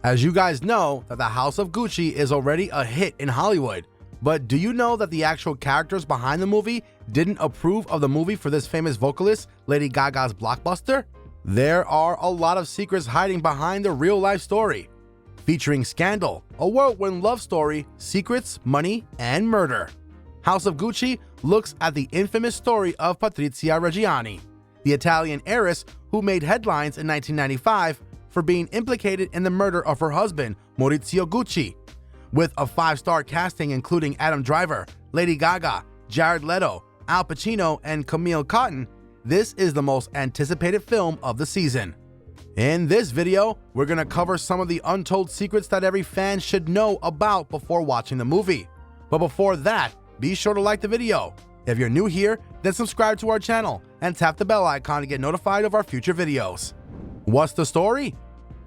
As you guys know that the House of Gucci is already a hit in Hollywood, but do you know that the actual characters behind the movie didn't approve of the movie for this famous vocalist, Lady Gaga's blockbuster? There are a lot of secrets hiding behind the real-life story, featuring scandal, a whirlwind love story, secrets, money, and murder. House of Gucci looks at the infamous story of Patrizia Reggiani, the Italian heiress who made headlines in 1995 for being implicated in the murder of her husband, Maurizio Gucci. With a 5-star casting including Adam Driver, Lady Gaga, Jared Leto, Al Pacino, and Camille Cotton, this is the most anticipated film of the season. In this video, we're going to cover some of the untold secrets that every fan should know about before watching the movie. But before that, be sure to like the video. If you're new here, then subscribe to our channel and tap the bell icon to get notified of our future videos. What's the story?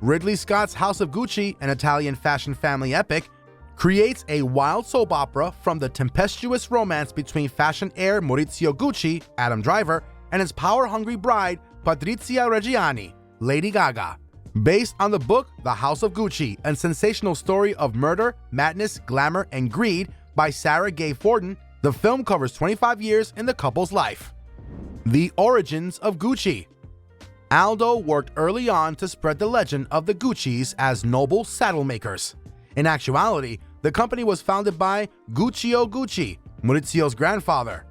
Ridley Scott's House of Gucci, an Italian fashion family epic, creates a wild soap opera from the tempestuous romance between fashion heir Maurizio Gucci, Adam Driver, and his power-hungry bride, Patrizia Reggiani, Lady Gaga. Based on the book The House of Gucci, a sensational story of murder, madness, glamour, and greed by Sarah Gay Forden, the film covers 25 years in the couple's life. The origins of Gucci. Aldo worked early on to spread the legend of the Guccis as noble saddle makers. In actuality, the company was founded by Guccio Gucci, Maurizio's grandfather.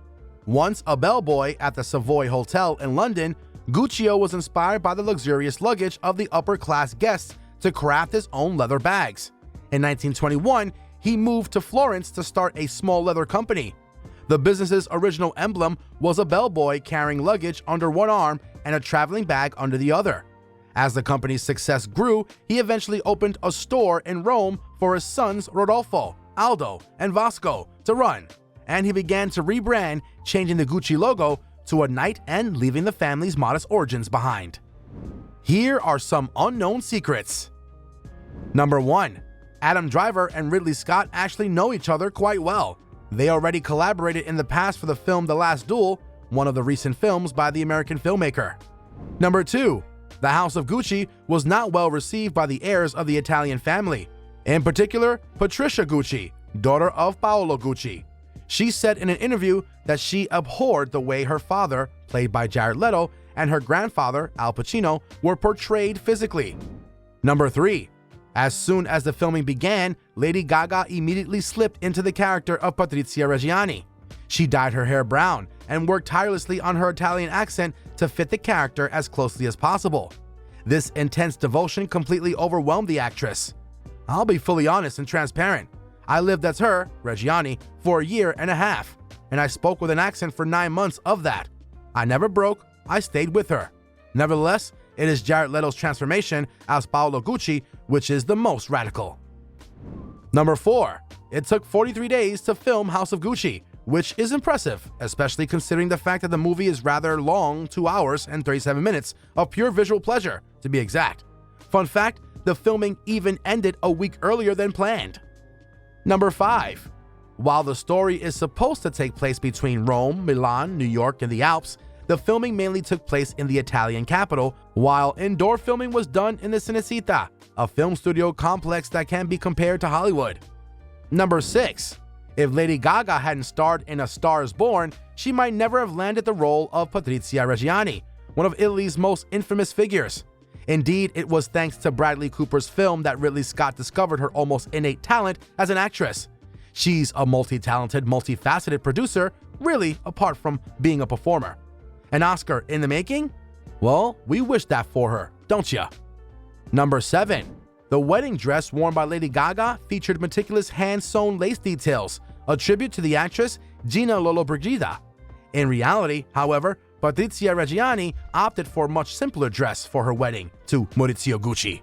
Once a bellboy at the Savoy Hotel in London, Guccio was inspired by the luxurious luggage of the upper-class guests to craft his own leather bags. In 1921, he moved to Florence to start a small leather company. The business's original emblem was a bellboy carrying luggage under one arm and a traveling bag under the other. As the company's success grew, he eventually opened a store in Rome for his sons Rodolfo, Aldo, and Vasco to run, and he began to rebrand, changing the Gucci logo to a knight and leaving the family's modest origins behind. Here are some unknown secrets. Number 1. Adam Driver and Ridley Scott actually know each other quite well. They already collaborated in the past for the film The Last Duel, one of the recent films by the American filmmaker. Number 2. The House of Gucci was not well received by the heirs of the Italian family, in particular Patricia Gucci, daughter of Paolo Gucci. She said in an interview that she abhorred the way her father, played by Jared Leto, and her grandfather, Al Pacino, were portrayed physically. Number 3. As soon as the filming began, Lady Gaga immediately slipped into the character of Patrizia Reggiani. She dyed her hair brown and worked tirelessly on her Italian accent to fit the character as closely as possible. This intense devotion completely overwhelmed the actress. I'll be fully honest and transparent. I lived as her, Reggiani, for a year and a half, and I spoke with an accent for 9 months of that. I never broke, I stayed with her. Nevertheless, it is Jared Leto's transformation as Paolo Gucci which is the most radical. Number 4. It took 43 days to film House of Gucci, which is impressive, especially considering the fact that the movie is rather long, 2 hours and 37 minutes of pure visual pleasure, to be exact. Fun fact, the filming even ended a week earlier than planned. Number 5. While the story is supposed to take place between Rome, Milan, New York, and the Alps, the filming mainly took place in the Italian capital, while indoor filming was done in the Cinecittà, a film studio complex that can be compared to Hollywood. Number 6. If Lady Gaga hadn't starred in A Star is Born, she might never have landed the role of Patrizia Reggiani, one of Italy's most infamous figures. Indeed, it was thanks to Bradley Cooper's film that Ridley Scott discovered her almost innate talent as an actress. She's a multi-talented, multifaceted producer, really, apart from being a performer. An Oscar in the making? Well, we wish that for her, don't ya? Number 7. The wedding dress worn by Lady Gaga featured meticulous hand-sewn lace details, a tribute to the actress Gina Lollobrigida. In reality, however, Patrizia Reggiani opted for a much simpler dress for her wedding to Maurizio Gucci.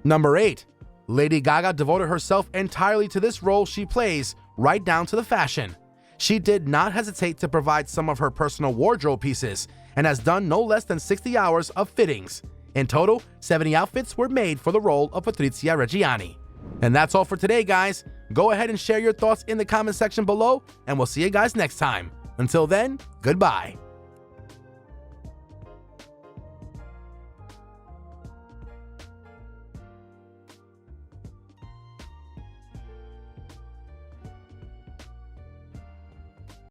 Number 8. Lady Gaga devoted herself entirely to this role she plays, right down to the fashion. She did not hesitate to provide some of her personal wardrobe pieces and has done no less than 60 hours of fittings. In total, 70 outfits were made for the role of Patrizia Reggiani. And that's all for today, guys. Go ahead and share your thoughts in the comment section below, and we'll see you guys next time. Until then, goodbye.